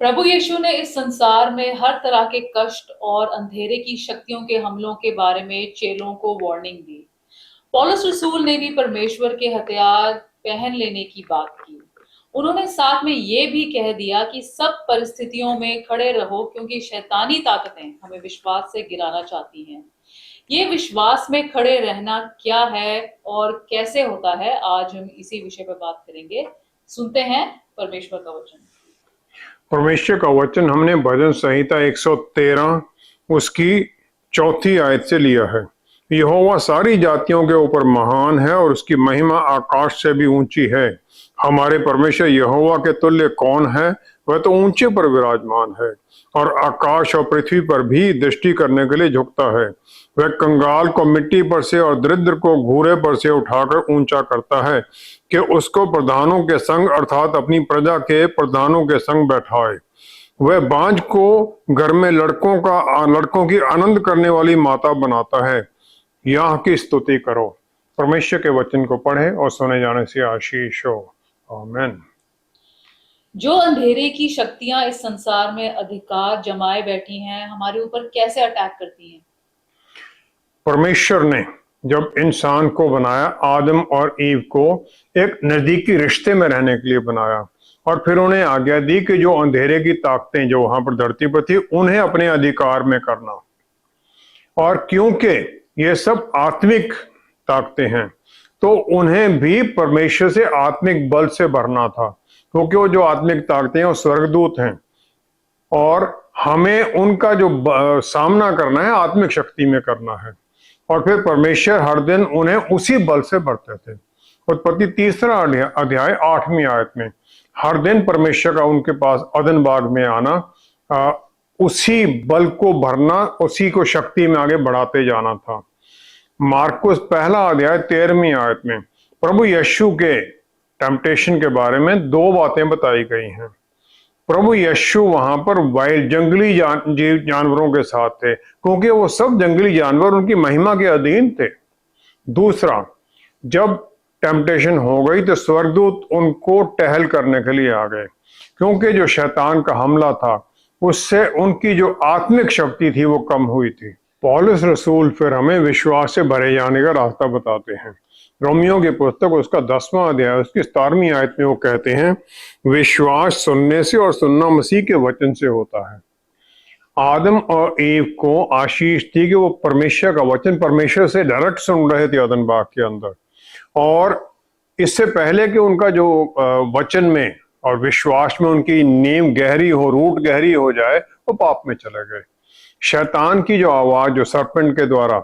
प्रभु यीशु ने इस संसार में हर तरह के कष्ट और अंधेरे की शक्तियों के हमलों के बारे में चेलों को वार्निंग दी। पौलुस रसूल ने भी परमेश्वर के हथियार पहन लेने की बात की। उन्होंने साथ में ये भी कह दिया कि सब परिस्थितियों में खड़े रहो क्योंकि शैतानी ताकतें हमें विश्वास से गिराना चाहती हैं। ये विश्वास में खड़े रहना क्या है और कैसे होता है, आज हम इसी विषय पर बात करेंगे। सुनते हैं परमेश्वर का वचन। परमेश्वर का वचन हमने भजन संहिता 113 उसकी 4थी आयत से लिया है। यहोवा सारी जातियों के ऊपर महान है और उसकी महिमा आकाश से भी ऊंची है। हमारे परमेश्वर यहोवा के तुल्य कौन है? वह तो ऊंचे पर विराजमान है और आकाश और पृथ्वी पर भी दृष्टि करने के लिए झुकता है। वह कंगाल को मिट्टी पर से और दरिद्र को घूरे पर से उठाकर ऊंचा करता है कि उसको प्रधानों के संग अर्थात अपनी प्रजा के प्रधानों के संग बैठाए। वह बांझ को घर में लड़कों की आनंद करने वाली माता बनाता है। यहाँ की स्तुति करो। परमेश्वर के वचन को पढ़े और सुने जाने से आशीष हो। आमीन। जो अंधेरे की शक्तियां इस संसार में अधिकार जमाए बैठी हैं, हमारे ऊपर कैसे अटैक करती हैं? परमेश्वर ने जब इंसान को बनाया, आदम और ईव को एक नजदीकी रिश्ते में रहने के लिए बनाया और फिर उन्हें आज्ञा दी कि जो अंधेरे की ताकतें जो वहां पर धरती पर थी उन्हें अपने अधिकार में करना। और क्योंकि ये सब आत्मिक ताकतें हैं तो उन्हें भी परमेश्वर से आत्मिक बल से भरना था, क्योंकि वो जो आत्मिक ताकतें हैं वो स्वर्गदूत हैं और हमें उनका जो सामना करना है आत्मिक शक्ति में करना है। और फिर परमेश्वर हर दिन उन्हें उसी बल से भरते थे। उत्पत्ति 3 अध्याय 8वीं आयत में हर दिन परमेश्वर का उनके पास अदन बाग में आना, उसी बल को भरना, उसी को शक्ति में आगे बढ़ाते जाना था। मार्कुस 1 अध्याय 13वीं आयत में प्रभु यीशु के टेम्पटेशन के बारे में 2 बातें बताई गई हैं। प्रभु यीशु वहां पर वाइल्ड जंगली जानवरों के साथ थे, क्योंकि वो सब जंगली जानवर उनकी महिमा के अधीन थे। दूसरा, जब टेम्पटेशन हो गई तो स्वर्गदूत उनको टहल करने के लिए आ गए, क्योंकि जो शैतान का हमला था उससे उनकी जो आत्मिक शक्ति थी वो कम हुई थी। पौलुस रसूल फिर हमें विश्वास से भरे जाने का रास्ता बताते हैं। रोमियो की पुस्तक उसका 10वां अध्याय उसकी 17वीं आयत में वो कहते हैं, विश्वास सुनने से और सुनना मसीह के वचन से होता है। आदम और ईव को आशीष थी कि वो परमेश्वर का वचन परमेश्वर से डायरेक्ट सुन रहे थे अदन बाग के अंदर, और इससे पहले कि उनका जो वचन में और विश्वास में उनकी नींव गहरी हो, रूट गहरी हो जाए, वो पाप में चले गए। शैतान की जो आवाज जो सरपेंट के द्वारा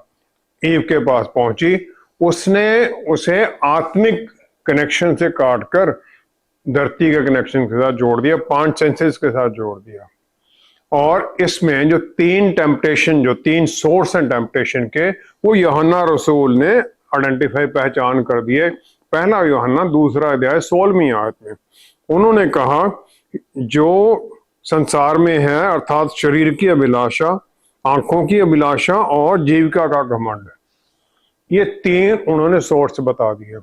ईव के पास पहुंची, उसने उसे आत्मिक कनेक्शन से काटकर धरती के कनेक्शन के साथ जोड़ दिया, 5 सेंसेस के साथ जोड़ दिया। और इसमें जो 3 टेम्पटेशन, जो 3 सोर्स हैं टेम्पटेशन के, वो यूहन्ना रसूल ने आइडेंटिफाई, पहचान कर दिए। 1 यूहन्ना 2 अध्याय 16वीं आयत में उन्होंने कहा, जो संसार में है अर्थात शरीर की अभिलाषा, आंखों की अभिलाषा और जीविका का घमंड, ये 3 उन्होंने सोर्स बता दिए।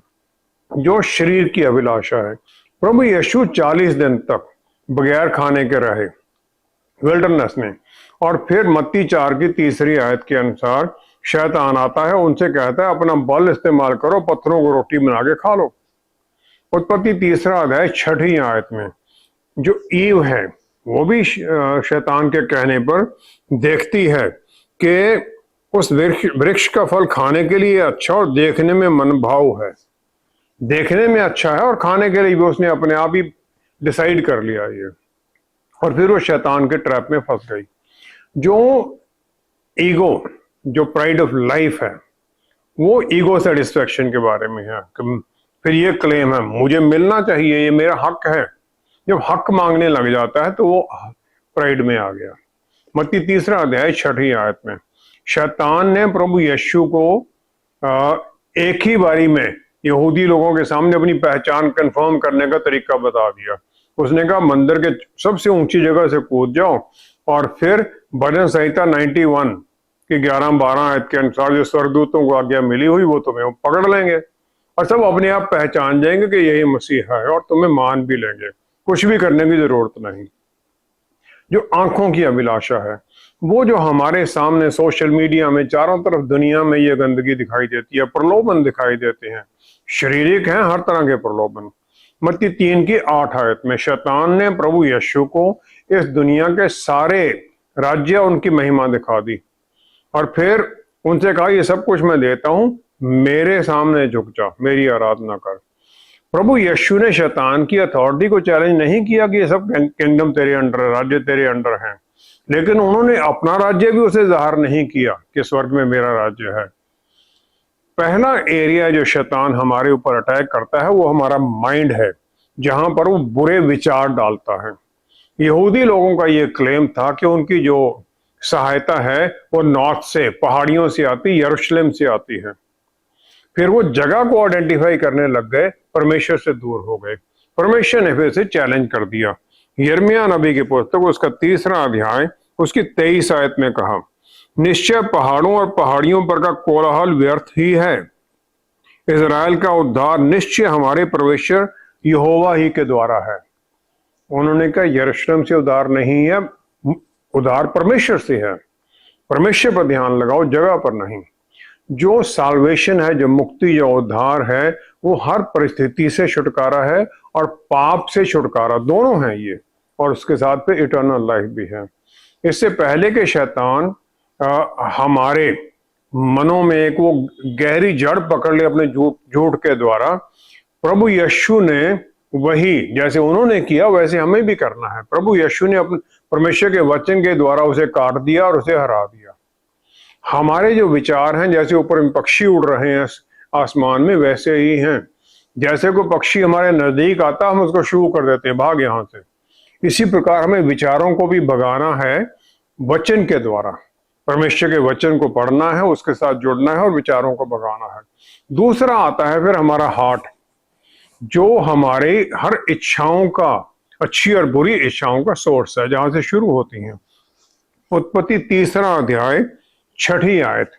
जो शरीर की अभिलाषा है, प्रभु यीशु 40 दिन तक बगैर खाने के रहे विल्डरनेस में, और फिर मत्ती 4 की 3री आयत के अनुसार शैतान आता है, उनसे कहता है अपना बल इस्तेमाल करो, पत्थरों को रोटी बना के खा लो। उत्पत्ति 3 अध्याय 6वीं आयत में जो ईव है वो भी शैतान के कहने पर देखती है कि उस वृक्ष का फल खाने के लिए अच्छा और देखने में मनभाव है, देखने में अच्छा है और खाने के लिए भी उसने अपने आप ही डिसाइड कर लिया ये, और फिर वो शैतान के ट्रैप में फंस गई। जो ईगो, जो प्राइड ऑफ लाइफ है, वो ईगो सेटिस्फेक्शन के बारे में है। फिर ये क्लेम है मुझे मिलना चाहिए, ये मेरा हक है। जब हक मांगने लग जाता है तो वो प्राइड में आ गया। मत्ती 3 अध्याय 6वीं आयत में शैतान ने प्रभु यीशु को एक ही बारी में यहूदी लोगों के सामने अपनी पहचान कंफर्म करने का तरीका बता दिया। उसने कहा मंदिर के सबसे ऊंची जगह से कूद जाओ, और फिर भजन संहिता 91 की 11-12 आयत के अनुसार जो स्वर्गदूतों को आज्ञा मिली हुई वो तुम्हें पकड़ लेंगे और सब अपने आप पहचान जाएंगे कि यही मसीहा है और तुम्हें मान भी लेंगे, कुछ भी करने की जरूरत नहीं। जो आंखों की अभिलाषा है, वो जो हमारे सामने सोशल मीडिया में चारों तरफ दुनिया में ये गंदगी दिखाई देती है, प्रलोभन दिखाई देते हैं, शारीरिक हैं हर तरह के प्रलोभन। मत्ती 3:8 में शैतान ने प्रभु यीशु को इस दुनिया के सारे राज्य उनकी महिमा दिखा दी और फिर उनसे कहा ये सब कुछ मैं देता हूं, मेरे सामने झुक जा, मेरी आराधना कर। प्रभु यीशु ने शैतान की अथॉरिटी को चैलेंज नहीं किया कि ये सब किंगडम तेरे अंडर है, राज्य तेरे अंडर है, लेकिन उन्होंने अपना राज्य भी उसे जाहिर नहीं किया कि स्वर्ग में मेरा राज्य है। पहला एरिया जो शैतान हमारे ऊपर अटैक करता है वो हमारा माइंड है, जहां पर वो बुरे विचार डालता है। यहूदी लोगों का ये क्लेम था कि उनकी जो सहायता है वो नॉर्थ से, पहाड़ियों से आती, यरूशलेम से आती है। फिर वो जगह को आइडेंटिफाई करने लग गए, परमेश्वर से दूर हो गए। परमेश्वर ने फिर से चैलेंज कर दिया। यिर्मयाह नबी की पुस्तक उसका 3रा अध्याय उसकी 23 आयत में कहा, निश्चय पहाड़ों और पहाड़ियों पर का कोलाहल व्यर्थ ही है, इजराइल का उद्धार निश्चय हमारे परमेश्वर यहोवा ही के द्वारा है। उन्होंने कहा यरूशलेम से उद्धार नहीं है, उद्धार परमेश्वर से है। परमेश्वर पर ध्यान लगाओ, जगह पर नहीं। जो साल्वेशन है, जो मुक्ति, जो उद्धार है, वो हर परिस्थिति से छुटकारा है और पाप से छुटकारा, दोनों हैं ये, और उसके साथ पे इटर्नल लाइफ भी है। इससे पहले के शैतान हमारे मनों में एक वो गहरी जड़ पकड़ ले अपने झूठ के द्वारा, प्रभु यीशु ने वही जैसे उन्होंने किया वैसे हमें भी करना है। प्रभु यीशु ने अपने परमेश्वर के वचन के द्वारा उसे काट दिया और उसे हरा दिया। हमारे जो विचार हैं, जैसे ऊपर में पक्षी उड़ रहे हैं आसमान में, वैसे ही हैं। जैसे कोई पक्षी हमारे नजदीक आता, हम उसको शुरू कर देते हैं, भाग यहां से। इसी प्रकार हमें विचारों को भी भगाना है वचन के द्वारा। परमेश्वर के वचन को पढ़ना है, उसके साथ जुड़ना है और विचारों को भगाना है। दूसरा आता है फिर हमारा हार्ट, जो हमारे हर इच्छाओं का, अच्छी और बुरी इच्छाओं का सोर्स है, जहां से शुरू होती हैं। उत्पत्ति 3रा अध्याय 6 आयत,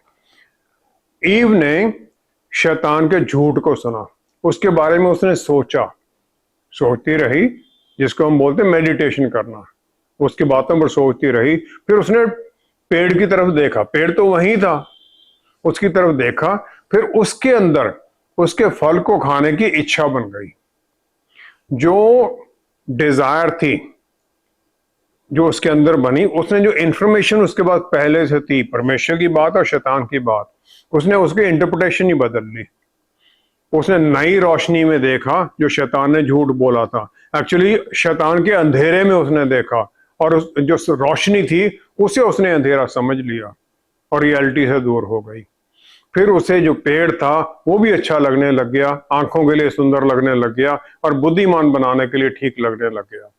ईव ने शैतान के झूठ को सुना, उसके बारे में उसने सोचा, सोचती रही, जिसको हम बोलते हैं मेडिटेशन करना, उसकी बातों पर सोचती रही। फिर उसने पेड़ की तरफ देखा, पेड़ तो वहीं था, उसकी तरफ देखा, फिर उसके अंदर उसके फल को खाने की इच्छा बन गई। जो डिजायर थी जो उसके अंदर बनी, उसने जो इंफॉर्मेशन उसके बाद पहले से थी, परमेश्वर की बात और शैतान की बात, उसने उसकी इंटरप्रिटेशन ही बदल ली। उसने नई रोशनी में देखा जो शैतान ने झूठ बोला था। एक्चुअली शैतान के अंधेरे में उसने देखा और जो रोशनी थी उसे उसने अंधेरा समझ लिया और रियलिटी से दूर हो गई। फिर उसे जो पेड़ था वो भी अच्छा लगने लग गया, आंखों के लिए सुंदर लगने लग गया और बुद्धिमान बनाने के लिए ठीक लगने लग गया।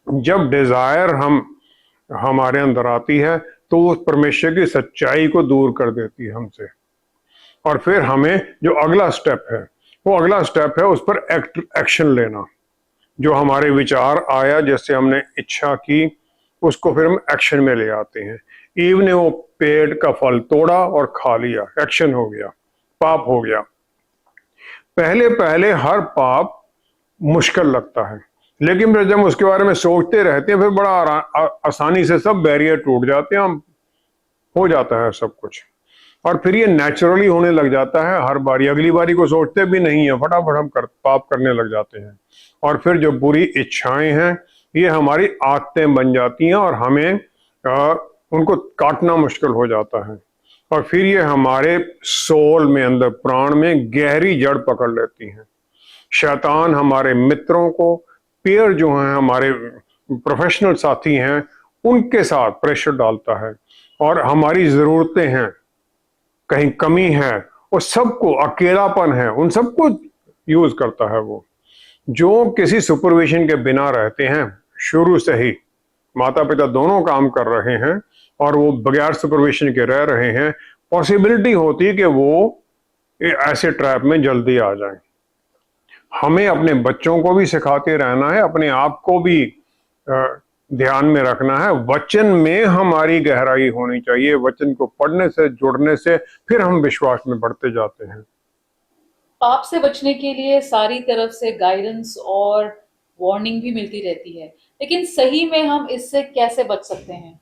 जब डिजायर हमारे अंदर आती है तो वो परमेश्वर की सच्चाई को दूर कर देती है हमसे, और फिर हमें जो अगला स्टेप है, वो अगला स्टेप है उस पर एक्शन लेना। जो हमारे विचार आया, जैसे हमने इच्छा की, उसको फिर हम एक्शन में ले आते हैं। ईव ने वो पेड़ का फल तोड़ा और खा लिया, एक्शन हो गया, पाप हो गया। पहले पहले हर पाप मुश्किल लगता है, लेकिन फिर जब उसके बारे में सोचते रहते हैं, फिर बड़ा आसानी से सब बैरियर टूट जाते हैं, हम हो जाता है सब कुछ, और फिर ये नेचुरली होने लग जाता है। हर बारी, अगली बारी को सोचते भी नहीं है, फटाफट हम पाप करने लग जाते हैं, और फिर जो बुरी इच्छाएं हैं ये हमारी आदतें बन जाती हैं और हमें उनको काटना मुश्किल हो जाता है, और फिर ये हमारे सोल में, अंदर प्राण में गहरी जड़ पकड़ लेती हैं। शैतान हमारे मित्रों को, पीयर जो हैं, हमारे प्रोफेशनल साथी हैं, उनके साथ प्रेशर डालता है, और हमारी जरूरतें हैं, कहीं कमी है, वो सबको, अकेलापन है, उन सबको यूज करता है। वो जो किसी सुपरविजन के बिना रहते हैं, शुरू से ही माता पिता दोनों काम कर रहे हैं और वो बगैर सुपरविजन के रह रहे हैं, पॉसिबिलिटी होती है कि वो ऐसे ट्रैप में जल्दी आ जाएं। हमें अपने बच्चों को भी सिखाते रहना है, अपने आप को भी ध्यान में रखना है। वचन में हमारी गहराई होनी चाहिए, वचन को पढ़ने से, जुड़ने से फिर हम विश्वास में बढ़ते जाते हैं। पाप से बचने के लिए सारी तरफ से गाइडेंस और वार्निंग भी मिलती रहती है, लेकिन सही में हम इससे कैसे बच सकते हैं?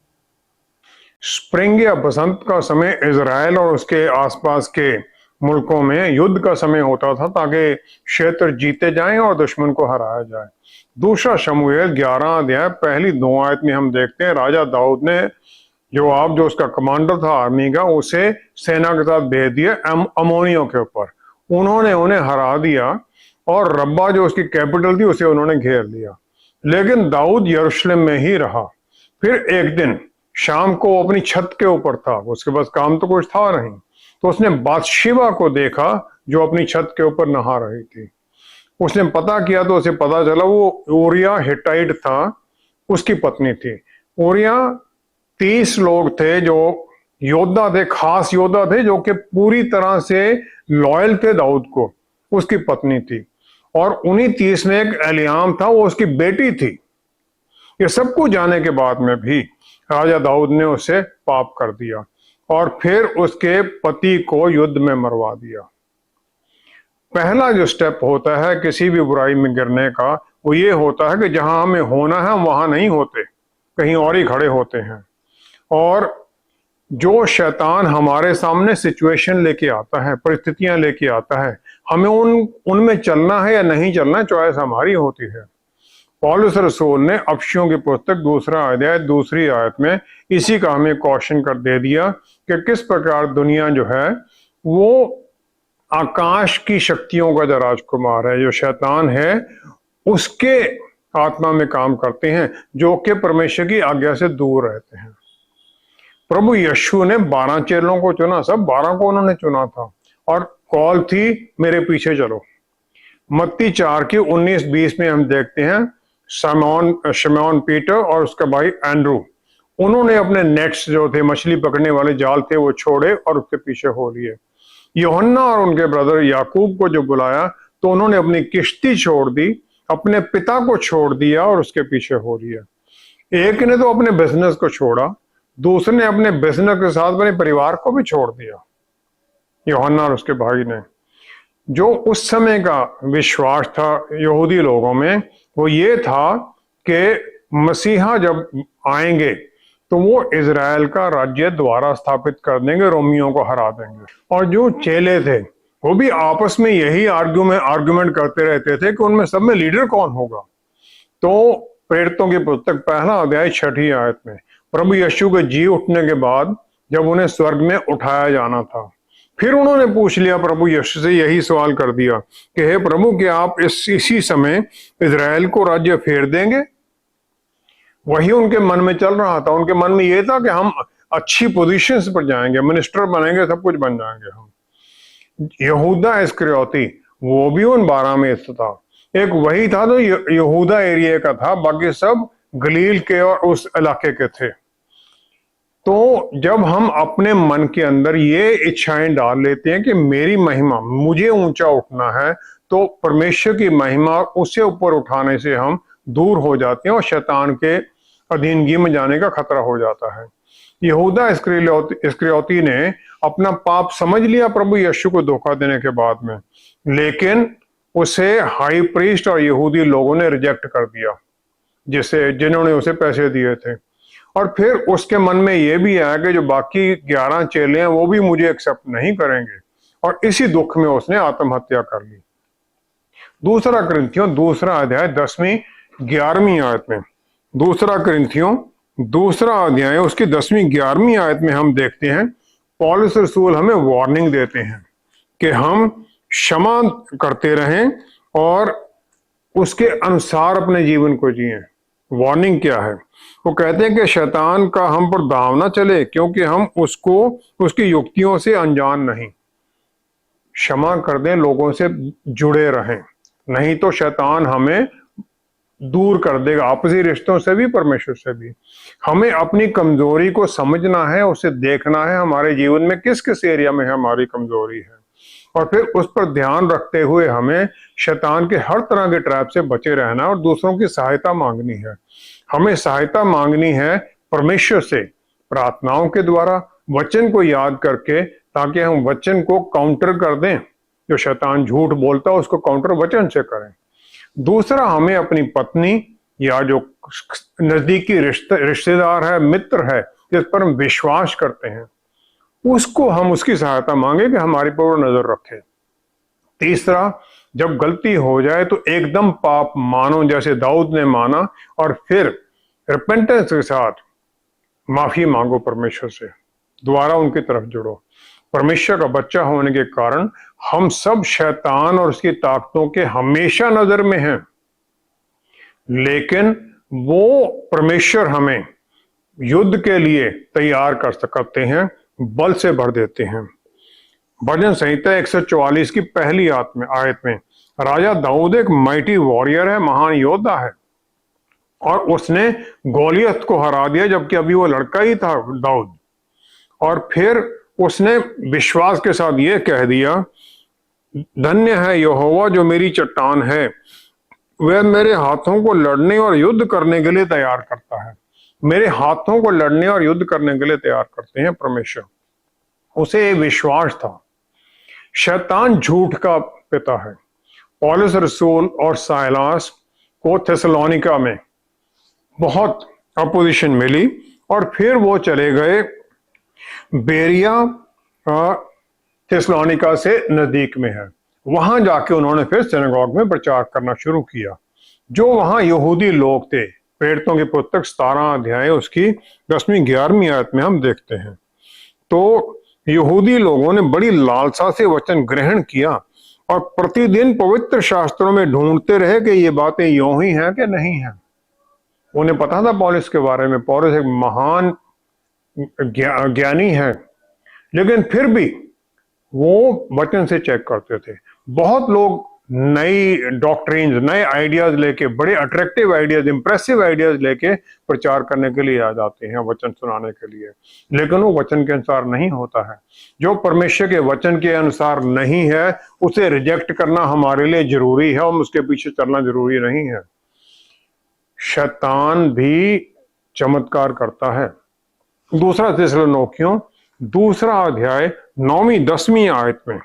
स्प्रिंग या बसंत का समय इजराइल और उसके आसपास के मुल्कों में युद्ध का समय होता था ताकि क्षेत्र जीते जाएं और दुश्मन को हराया जाए। दूसरा शमूएल 11 अध्याय पहली 2 आयत में हम देखते हैं राजा दाऊद ने जो उसका कमांडर था आर्मी का, उसे सेना के साथ भेज दिया अमोनियों के ऊपर। उन्होंने उन्हें हरा दिया और रब्बा जो उसकी कैपिटल थी उसे उन्होंने घेर लिया। लेकिन दाऊद यरूशलेम में ही रहा। फिर एक दिन शाम को वो अपनी छत के ऊपर था, उसके पास काम तो कुछ था नहीं, तो उसने बादशिबा को देखा जो अपनी छत के ऊपर नहा रही थी। उसने पता किया तो उसे पता चला वो ऊरिया हिटाइट था, उसकी पत्नी थी। ऊरिया 30 लोग थे जो योद्धा थे, खास योद्धा थे जो कि पूरी तरह से लॉयल थे दाऊद को, उसकी पत्नी थी। और उन्हीं 30 में एक एलियाम था, वो उसकी बेटी थी। ये सब कुछ जाने के बाद में भी राजा दाऊद ने उसे पाप कर दिया और फिर उसके पति को युद्ध में मरवा दिया। पहला जो स्टेप होता है किसी भी बुराई में गिरने का, वो ये होता है कि जहां हमें होना है हम वहां नहीं होते, कहीं और ही खड़े होते हैं। और जो शैतान हमारे सामने सिचुएशन लेके आता है, परिस्थितियां लेके आता है, हमें उनमें चलना है या नहीं चलना, चॉइस हमारी होती है। पौलुस रसूल ने अफसियों की पुस्तक 2 अध्याय 2 आयत में इसी का हमें कॉशन कर दे दिया कि किस प्रकार दुनिया जो है वो आकाश की शक्तियों का जो राजकुमार है, जो शैतान है, उसके आत्मा में काम करते हैं, जो कि परमेश्वर की आज्ञा से दूर रहते हैं। प्रभु यीशु ने 12 चेलों को चुना, सब 12 को उन्होंने चुना था और कॉल थी मेरे पीछे चलो। मत्ती 4 की 19-20 में हम देखते हैं शमौन पीटर और उसका भाई एंड्रू, उन्होंने अपने नेट्स जो थे, मछली पकड़ने वाले जाल थे, वो छोड़े और उसके पीछे हो लिए। यूहन्ना और उनके ब्रदर याकूब को जो बुलाया तो उन्होंने अपनी किश्ती छोड़ दी, अपने पिता को छोड़ दिया और उसके पीछे हो लिया। एक ने तो अपने बिजनेस को छोड़ा, दूसरे ने अपने बिजनेस के साथ अपने परिवार को भी छोड़ दिया। यूहन्ना और उसके भाई ने, जो उस समय का विश्वास था यहूदी लोगों में, वो ये था कि मसीहा जब आएंगे तो वो इजराइल का राज्य द्वारा स्थापित कर देंगे, रोमियों को हरा देंगे। और जो चेले थे वो भी आपस में यही आर्गुमेंट करते रहते थे कि उनमें सब में लीडर कौन होगा। तो प्रेरितों की पुस्तक 1 अध्याय 6 आयत में प्रभु यीशु के जी उठने के बाद जब उन्हें स्वर्ग में उठाया जाना था, फिर उन्होंने पूछ लिया प्रभु यीशु से, यही सवाल कर दिया कि हे प्रभु, क्या आप इसी समय इजराइल को राज्य फेर देंगे? वही उनके मन में चल रहा था। उनके मन में यह था कि हम अच्छी पोजीशंस पर जाएंगे, मिनिस्टर बनेंगे, सब कुछ बन जाएंगे हम। यहूदा इस्करियोती वो भी उन 12 में से था। एक वही था तो यहूदा एरिया का था, बाकी सब गलील के और उस इलाके के थे। तो जब हम अपने मन के अंदर ये इच्छाएं डाल लेते हैं कि मेरी महिमा, मुझे ऊंचा उठना है, तो परमेश्वर की महिमा उससे ऊपर उठाने से हम दूर हो जाते हैं और शैतान के अधीनगी में जाने का खतरा हो जाता है। यहूदा इस्करियोती ने अपना पाप समझ लिया प्रभु यीशु को धोखा देने के बाद में, लेकिन उसे हाई प्रीस्ट और यहूदी लोगों ने रिजेक्ट कर दिया, जिन्होंने उसे पैसे दिए थे। और फिर उसके मन में यह भी आया कि जो बाकी 11 चेले हैं वो भी मुझे एक्सेप्ट नहीं करेंगे, और इसी दुख में उसने आत्महत्या कर ली। 2 कुरिन्थियों 2 अध्याय 10वीं 11वीं आयत में, 2 कुरिन्थियों 2 अध्याय उसकी 10वीं 11वीं आयत में हम देखते हैं पौलुस रसूल हमें वार्निंग देते हैं कि हम क्षमा करते रहें और उसके अनुसार अपने जीवन को जिएं। वार्निंग क्या है? वो कहते हैं कि शैतान का हम पर दांव ना चले, क्योंकि हम उसकी युक्तियों से अनजान नहीं। क्षमा कर दें, लोगों से जुड़े रहें, नहीं तो शैतान हमें दूर कर देगा, आपसी रिश्तों से भी, परमेश्वर से भी। हमें अपनी कमजोरी को समझना है, उसे देखना है, हमारे जीवन में किस किस एरिया में हमारी कमजोरी है, और फिर उस पर ध्यान रखते हुए हमें शैतान के हर तरह के ट्रैप से बचे रहना और दूसरों की सहायता मांगनी है। हमें सहायता मांगनी है परमेश्वर से, प्रार्थनाओं के द्वारा, वचन को याद करके, ताकि हम वचन को काउंटर कर दें। जो शैतान झूठ बोलता है उसको काउंटर वचन से करें। दूसरा, हमें अपनी पत्नी या जो नजदीकी रिश्तेदार है, मित्र है, जिस पर हम विश्वास करते हैं, उसको हम उसकी सहायता मांगे कि हमारे पर वो नजर रखे। तीसरा, जब गलती हो जाए तो एकदम पाप मानो, जैसे दाऊद ने माना, और फिर रिपेंटेंस के साथ माफी मांगो परमेश्वर से, दोबारा उनकी तरफ जुड़ो। परमेश्वर का बच्चा होने के कारण हम सब शैतान और उसकी ताकतों के हमेशा नजर में हैं, लेकिन वो परमेश्वर हमें युद्ध के लिए तैयार कर सकते हैं, बल से भर देते हैं। भजन संहिता 144 की पहली आयत में राजा दाऊद एक माइटी वॉरियर है, महान योद्धा है, और उसने गोलियत को हरा दिया, जबकि अभी वो लड़का ही था दाऊद। और फिर उसने विश्वास के साथ ये कह दिया, धन्य है यहोवा जो मेरी चट्टान है, वह मेरे हाथों को लड़ने और युद्ध करने के लिए तैयार करता है। मेरे हाथों को लड़ने और युद्ध करने के लिए तैयार करते हैं परमेश्वर। उसे विश्वास था। शैतान झूठ का पिता है। पौलुस रसूल और साइलास को थेसलोनिका में बहुत अपोजिशन मिली, और फिर वो चले गए बेरिया, थेसलोनिका से नजदीक में है। वहां जाके उन्होंने फिर सिनेगॉग में प्रचार करना शुरू किया। जो वहां यहूदी लोग थे, प्रेरितों की पुस्तक 17 अध्याय उसकी 10वीं 11वीं आयत में हम देखते हैं, तो यहूदी लोगों ने बड़ी लालसा से वचन ग्रहण किया और प्रतिदिन पवित्र शास्त्रों में ढूंढते रहे कि ये बातें यूं ही हैं कि नहीं हैं। उन्हें पता था पौलुस के बारे में, पौलुस एक महान ज्ञानी है, लेकिन फिर भी वो वचन से चेक करते थे। बहुत लोग नई डॉक्ट्रिन्स, नए आइडियाज लेके, बड़े अट्रैक्टिव आइडियाज, इंप्रेसिव आइडियाज लेके प्रचार करने के लिए आ जाते हैं, वचन सुनाने के लिए, लेकिन वो वचन के अनुसार नहीं होता है। जो परमेश्वर के वचन के अनुसार नहीं है, उसे रिजेक्ट करना हमारे लिए जरूरी है, हम उसके पीछे चलना जरूरी नहीं है। शैतान भी चमत्कार करता है। दूसरा थिस्सलुनीकियों 2 अध्याय 9वीं 10वीं आयत में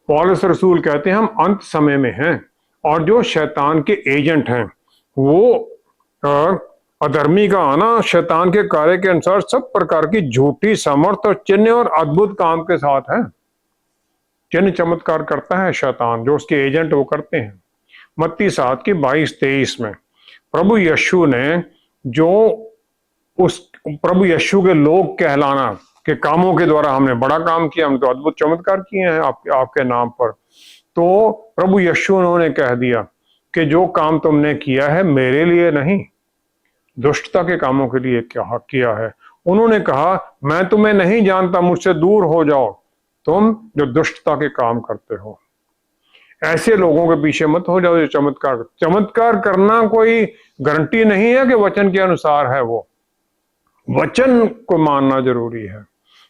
पौलुस रसूल कहते हैं, हम अंत समय में हैं, और जो शैतान के एजेंट हैं, वो अधर्मी का आना शैतान के कार्य के अनुसार सब प्रकार की झूठी समर्थ और चिन्ह और अद्भुत काम के साथ है। चिन्ह चमत्कार करता है शैतान, जो उसके एजेंट वो करते हैं। मत्ती 7 की 22-23 में प्रभु यीशु ने, जो उस प्रभु यीशु के लोग कहलाना के कामों के द्वारा हमने बड़ा काम किया, हम तो अद्भुत चमत्कार किए हैं आपके नाम पर, तो प्रभु यीशु उन्होंने कह दिया कि जो काम तुमने किया है मेरे लिए नहीं, दुष्टता के कामों के लिए क्या किया है। उन्होंने कहा, मैं तुम्हें नहीं जानता, मुझसे दूर हो जाओ तुम जो दुष्टता के काम करते हो। ऐसे लोगों के पीछे मत हो जाओ जो चमत्कार करना कोई गारंटी नहीं है कि वचन के अनुसार है। वो वचन को मानना जरूरी है।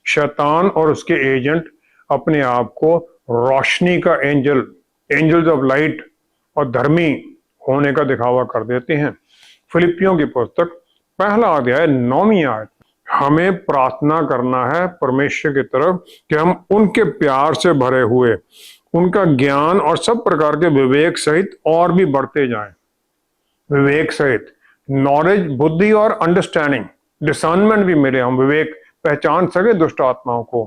शैतान और उसके एजेंट अपने आप को रोशनी का एंजल्स ऑफ लाइट और धर्मी होने का दिखावा कर देते हैं। फिलिपियों की पुस्तक 1 अध्याय 9वीं आयत, हमें प्रार्थना करना है परमेश्वर की तरफ कि हम उनके प्यार से भरे हुए, उनका ज्ञान और सब प्रकार के विवेक सहित और भी बढ़ते जाएं। विवेक सहित नॉलेज, बुद्धि और अंडरस्टैंडिंग, डिसर्नमेंट भी मिले, हम विवेक पहचान सके दुष्ट आत्माओं को।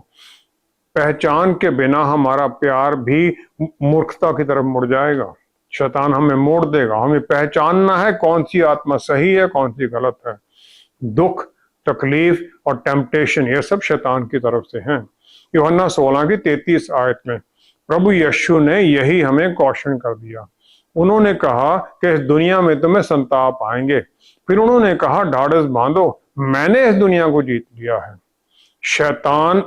पहचान के बिना हमारा प्यार भी मूर्खता की तरफ मुड़ जाएगा, शैतान हमें मोड़ देगा। हमें पहचानना है कौन सी आत्मा सही है, कौन सी गलत है। दुख, तकलीफ और टेम्पटेशन, ये सब शैतान की तरफ से हैं। यूहन्ना 16 की 33 आयत में प्रभु यीशु ने यही हमें कौशन कर दिया। उन्होंने कहा कि इस दुनिया में तुम्हें संताप आएंगे, फिर उन्होंने कहा ढाढ़स बांधो, मैंने इस दुनिया को जीत लिया है। शैतान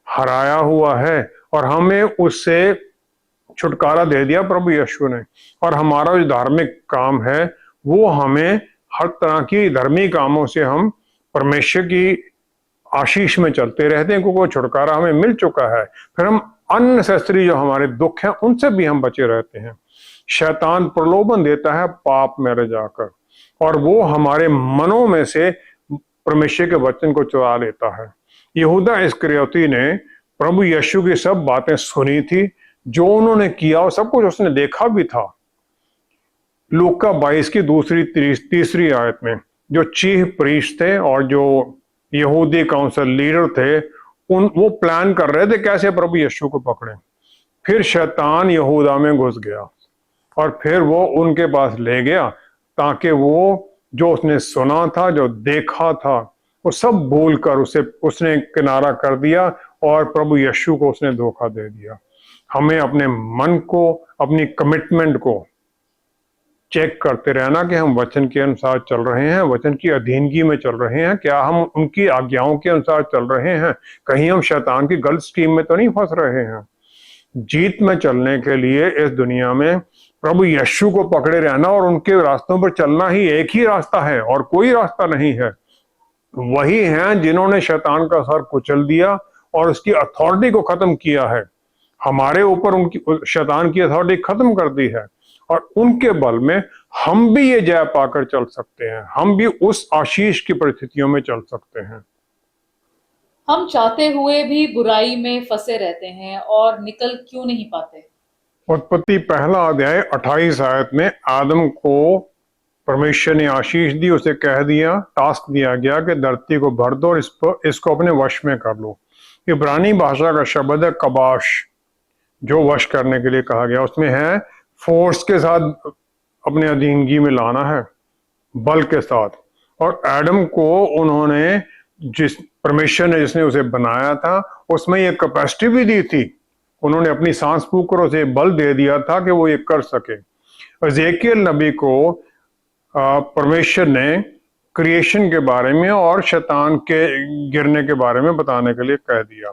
हराया हुआ है और हमें उससे छुटकारा दे दिया प्रभु यीशु ने। और हमारा जो धार्मिक काम है वो हमें हर तरह की धर्मी कामों से हम परमेश्वर की आशीष में चलते रहते हैं, क्योंकि वो छुटकारा हमें मिल चुका है। फिर हम अननेसेसरी जो हमारे दुख हैं उनसे भी हम बचे रहते हैं। शैतान प्रलोभन देता है पाप में रह जाकर, और वो हमारे मनों में से परमेश्वर के वचन को चुरा लेता है। यहूदा इस्करियोती ने प्रभु यीशु की सब बातें सुनी थी, जो उन्होंने किया और सब कुछ उसने देखा भी था। लूका 22 की तीसरी आयत में जो चीफ प्रीस्ट थे और जो यहूदी काउंसिल लीडर थे, वो प्लान कर रहे थे कैसे प्रभु यीशु को पकड़े। फिर शैतान यहूदा में घुस गया और फिर वो उनके पास ले गया ताकि वो जो उसने सुना था, जो देखा था, वो सब भूल कर उसने किनारा कर दिया और प्रभु यीशु को उसने धोखा दे दिया। हमें अपने मन को, अपनी कमिटमेंट को चेक करते रहना कि हम वचन के अनुसार चल रहे हैं, वचन की अधीनगी में चल रहे हैं, क्या हम उनकी आज्ञाओं के अनुसार चल रहे हैं, कहीं हम शैतान की गलत स्कीम में तो नहीं फंस रहे हैं। जीत में चलने के लिए इस दुनिया में प्रभु यीशु को पकड़े रहना और उनके रास्तों पर चलना ही एक ही रास्ता है और कोई रास्ता नहीं है। वही हैं जिन्होंने शैतान का सर कुचल दिया और उसकी अथॉरिटी को खत्म किया है। हमारे ऊपर उनकी शैतान की अथॉरिटी खत्म कर दी है और उनके बल में हम भी ये जय पाकर चल सकते हैं, हम भी उस आशीष की परिस्थितियों में चल सकते हैं। हम चाहते हुए भी बुराई में फंसे रहते हैं और निकल क्यों नहीं पाते? उत्पत्ति पहला अध्याय 28 आयत में आदम को परमेश्वर ने आशीष दी, उसे कह दिया, टास्क दिया गया कि धरती को भर दो और इसको अपने वश में कर लो। इब्रानी भाषा का शब्द है कबाश, जो वश करने के लिए कहा गया। उसमें है फोर्स के साथ अपने अधीनगी में लाना है, बल के साथ। और एडम को उन्होंने परमेश्वर ने जिसने उसे बनाया था उसमें ये कैपेसिटी भी दी थी, उन्होंने अपनी सांस फूंक उसे बल दे दिया था कि वो ये कर सके। एजेकियल नबी को परमेश्वर ने क्रिएशन के बारे में और शैतान के गिरने के बारे में बताने के लिए कह दिया।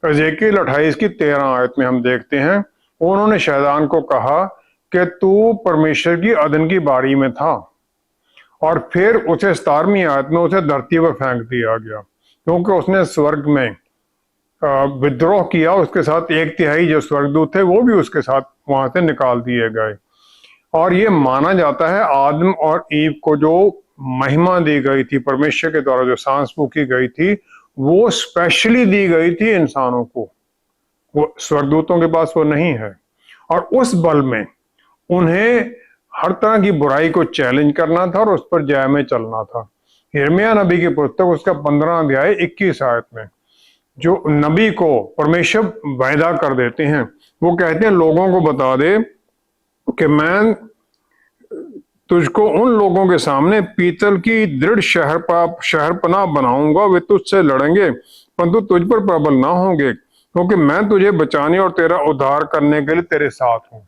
एजेकियल 28 की 13 आयत में हम देखते हैं, उन्होंने शैतान को कहा कि तू परमेश्वर की अदन की बारी में था, और फिर उसे 17वीं आयत में उसे धरती पर फेंक दिया गया क्योंकि उसने स्वर्ग में विद्रोह किया। उसके साथ 1/3 जो स्वर्गदूत थे वो भी उसके साथ वहां से निकाल दिए गए। और ये माना जाता है आदम और ईव को जो महिमा दी गई थी परमेश्वर के द्वारा, जो सांस फूंकी गई थी, वो स्पेशली दी गई थी इंसानों को, वो स्वर्गदूतों के पास वो नहीं है। और उस बल में उन्हें हर तरह की बुराई को चैलेंज करना था और उस पर जय में चलना था। यिर्मयाह नबी की पुस्तक उसका 15 अध्याय 21 आयत में जो नबी को परमेश्वर वायदा कर देते हैं, वो कहते हैं लोगों को बता दे कि मैं तुझको उन लोगों के सामने पीतल की दृढ़ शहरपनाह बनाऊंगा, वे तुझसे लड़ेंगे परंतु तुझ पर प्रबल ना होंगे, क्योंकि मैं तुझे बचाने और तेरा उद्धार करने के लिए तेरे साथ हूं।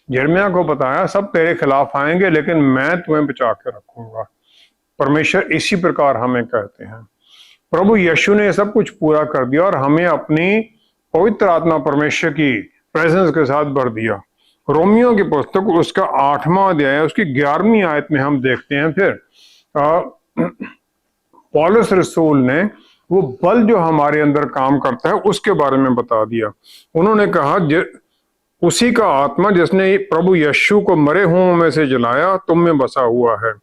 यिर्मयाह को बताया सब तेरे खिलाफ आएंगे लेकिन मैं तुम्हें बचा के रखूंगा। परमेश्वर इसी प्रकार हमें कहते हैं। प्रभु यीशु ने सब कुछ पूरा कर दिया और हमें अपनी पवित्र आत्मा परमेश्वर की प्रेजेंस के साथ भर दिया। रोमियो की पुस्तक उसका 8वां अध्याय उसकी 11वीं आयत में हम देखते हैं, फिर पौलुस रसूल ने वो बल जो हमारे अंदर काम करता है उसके बारे में बता दिया। उन्होंने कहा उसी का आत्मा जिसने प्रभु यीशु को मरे हुओं में से जलाया तुम में बसा हुआ है,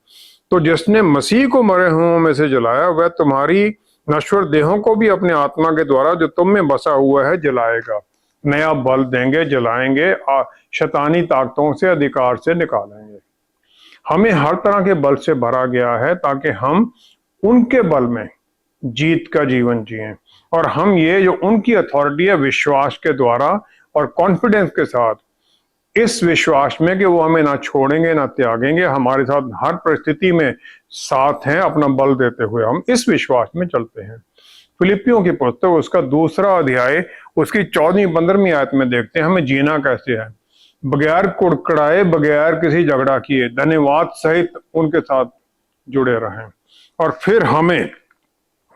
तो जिसने मसीह को मरे हुओं में से जलाया वह तुम्हारी नश्वर देहों को भी अपने आत्मा के द्वारा जो तुम में बसा हुआ है जलाएगा, नया बल देंगे, जलाएंगे, शैतानी ताकतों से, अधिकार से निकालेंगे। हमें हर तरह के बल से भरा गया है ताकि हम उनके बल में जीत का जीवन जिएं, और हम ये जो उनकी अथॉरिटी है विश्वास के द्वारा और कॉन्फिडेंस के साथ, इस विश्वास में कि वो हमें ना छोड़ेंगे ना त्यागेंगे, हमारे साथ हर परिस्थिति में साथ हैं, अपना बल देते हुए हम इस विश्वास में चलते हैं। फिलिपियों की पुस्तक उसका 2 अध्याय उसकी 14-15वीं आयत में देखते हैं हमें जीना कैसे है, बगैर कुड़कड़ाए, बगैर किसी झगड़ा किए, धन्यवाद सहित उनके साथ जुड़े रहें। और फिर हमें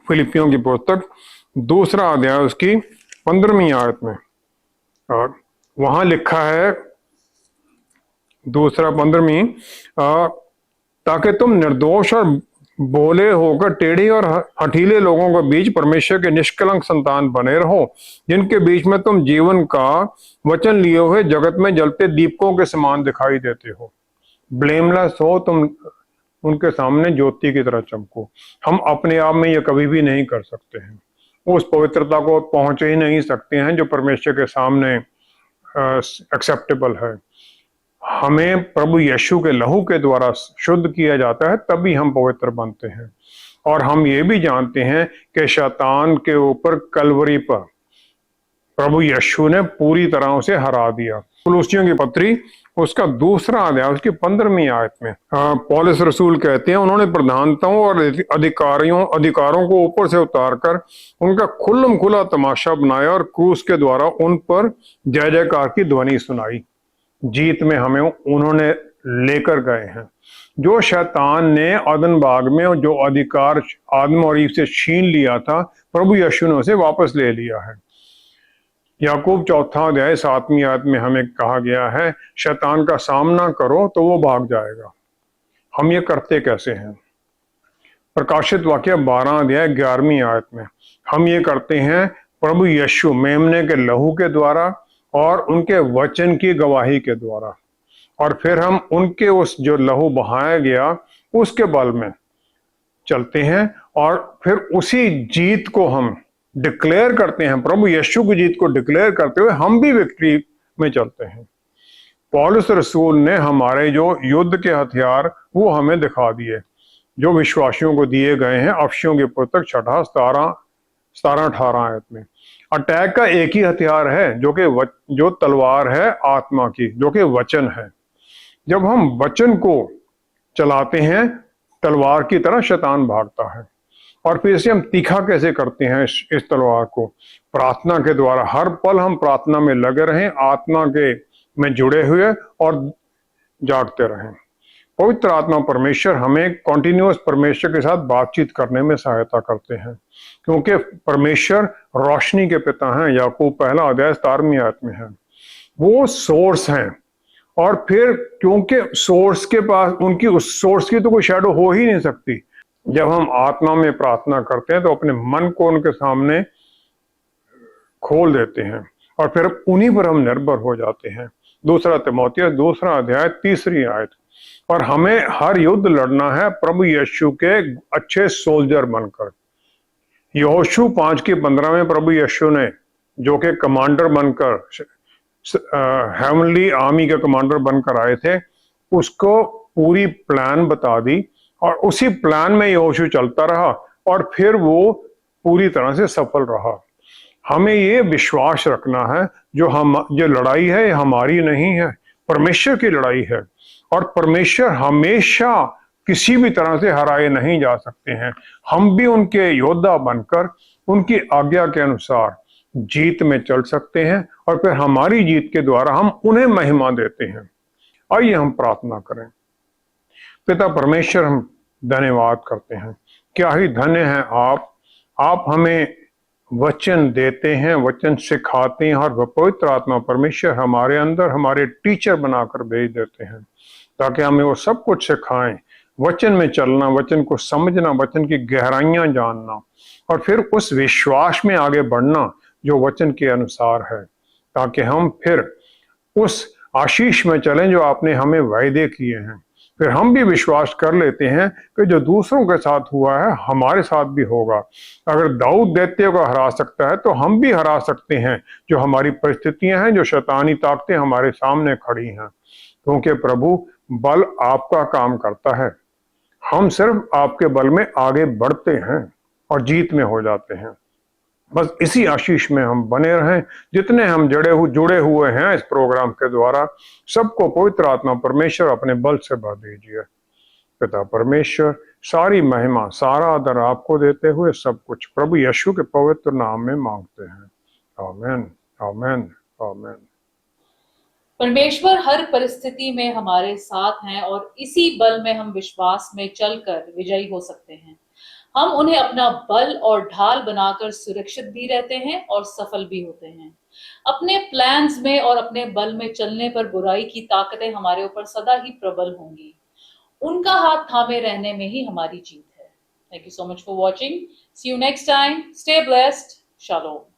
फिलिपियों की पुस्तक 2 अध्याय उसकी 15वीं आयत में, और वहां लिखा है 2:15 ताकि तुम निर्दोष और बोले होकर टेढ़ी और हठीले लोगों के बीच परमेश्वर के निष्कलंक संतान बने रहो, जिनके बीच में तुम जीवन का वचन लिए हुए जगत में जलते दीपकों के समान दिखाई देते हो। ब्लेमलेस हो तुम, उनके सामने ज्योति की तरह चमको। हम अपने आप में ये कभी भी नहीं कर सकते हैं, उस पवित्रता को पहुंच ही नहीं सकते हैं जो परमेश्वर के सामने एक्सेप्टेबल है। हमें प्रभु यीशु के लहू के द्वारा शुद्ध किया जाता है, तभी हम पवित्र बनते हैं। और हम ये भी जानते हैं कि शैतान के ऊपर कलवरी पर प्रभु यीशु ने पूरी तरह से हरा दिया। कुलुस्सियों की पत्री उसका दूसरा अध्याय उसकी 15वीं आयत में पौलुस रसूल कहते हैं, उन्होंने प्रधानताओं और अधिकारों को ऊपर से उतारकर उनका खुल्लम खुला तमाशा बनाया और क्रूस के द्वारा उन पर जय जयकार की ध्वनि सुनाई। जीत में हमें उन्होंने लेकर गए हैं। जो शैतान ने अदन बाग में जो अधिकार आदम और ईव से छीन लिया था, प्रभु यीशु ने उसे वापस ले लिया है। याकूब 4 अध्याय 7वीं आयत में हमें कहा गया है, शैतान का सामना करो तो वो भाग जाएगा। हम ये करते कैसे हैं? प्रकाशित वाक्य 12 अध्याय 11वीं आयत में हम ये करते हैं प्रभु यीशु मेमने के लहू के द्वारा और उनके वचन की गवाही के द्वारा। और फिर हम उनके उस जो लहू बहाया गया उसके बल में चलते हैं और फिर उसी जीत को हम डिक्लेयर करते हैं। प्रभु यीशु की जीत को डिक्लेयर करते हुए हम भी विक्ट्री में चलते हैं। पौलुस रसूल ने हमारे जो युद्ध के हथियार वो हमें दिखा दिए, जो विश्वासियों को दिए गए हैं। अफसियों की पुस्तक 6-17-18 आयत में अटैक का एक ही हथियार है, जो तलवार है आत्मा की, जो कि वचन है। जब हम वचन को चलाते हैं तलवार की तरह शैतान भागता है। और फिर इसे हम तीखा कैसे करते हैं इस तलवार को? प्रार्थना के द्वारा। हर पल हम प्रार्थना में लगे रहें, आत्मा के में जुड़े हुए और जागते रहें। पवित्र आत्मा परमेश्वर हमें कॉन्टिन्यूअस परमेश्वर के साथ बातचीत करने में सहायता करते हैं, क्योंकि परमेश्वर रोशनी के पिता हैं। याकूब 1 अध्याय 17वीं आयत में है। वो सोर्स हैं और फिर क्योंकि सोर्स के पास उनकी उस सोर्स की तो कोई शैडो हो ही नहीं सकती। जब हम आत्मा में प्रार्थना करते हैं तो अपने मन को उनके सामने खोल देते हैं और फिर उन्हीं पर हम निर्भर हो जाते हैं। 2 तीमुथियुस 2 अध्याय 3 आयत। और हमें हर युद्ध लड़ना है प्रभु यीशु के अच्छे सोल्जर बनकर। यहोशू 5:15 में प्रभु यीशु ने, जो कि कमांडर बनकर हेवनली आर्मी के कमांडर बनकर आए थे, उसको पूरी प्लान बता दी और उसी प्लान में यहोशू चलता रहा और फिर वो पूरी तरह से सफल रहा। हमें ये विश्वास रखना है जो लड़ाई है ये हमारी नहीं है, परमेश्वर की लड़ाई है। और परमेश्वर हमेशा किसी भी तरह से हराए नहीं जा सकते हैं। हम भी उनके योद्धा बनकर उनकी आज्ञा के अनुसार जीत में चल सकते हैं और फिर हमारी जीत के द्वारा हम उन्हें महिमा देते हैं। आइए हम प्रार्थना करें। पिता परमेश्वर, हम धन्यवाद करते हैं। क्या ही धन्य है आप हमें वचन देते हैं, वचन सिखाते हैं और पवित्र आत्मा परमेश्वर हमारे अंदर हमारे टीचर बनाकर भेज देते हैं, ताकि हमें वो सब कुछ सिखाएं। वचन में चलना, वचन को समझना, वचन की गहराइयां जानना और फिर उस विश्वास में आगे बढ़ना जो वचन के अनुसार है, ताकि हम फिर उस आशीष में चलें जो आपने हमें वायदे किए हैं। फिर हम भी विश्वास कर लेते हैं कि जो दूसरों के साथ हुआ है हमारे साथ भी होगा। अगर दाऊद दैत्य को हरा सकता है तो हम भी हरा सकते हैं जो हमारी परिस्थितियां हैं, जो शैतानी ताकतें हमारे सामने खड़ी हैं, क्योंकि प्रभु बल आपका काम करता है। हम सिर्फ आपके बल में आगे बढ़ते हैं और जीत में हो जाते हैं। बस इसी आशीष में हम बने रहें। जितने हम जुड़े हुए हैं इस प्रोग्राम के द्वारा, सबको पवित्र आत्मा परमेश्वर अपने बल से भर दीजिए। पिता परमेश्वर, सारी महिमा सारा आदर आपको देते हुए सब कुछ प्रभु यीशु के पवित्र नाम में मांगते हैं। आमीन, आमीन, आमीन। परमेश्वर हर परिस्थिति में हमारे साथ हैं और इसी बल में हम विश्वास में चलकर विजयी हो सकते हैं। हम उन्हें अपना बल और ढाल बनाकर सुरक्षित भी रहते हैं और सफल भी होते हैं। अपने प्लान्स में और अपने बल में चलने पर बुराई की ताकतें हमारे ऊपर सदा ही प्रबल होंगी। उनका हाथ थामे रहने में ही हमारी जीत है। Thank you so much for watching. See you next time. Stay blessed. Shalom.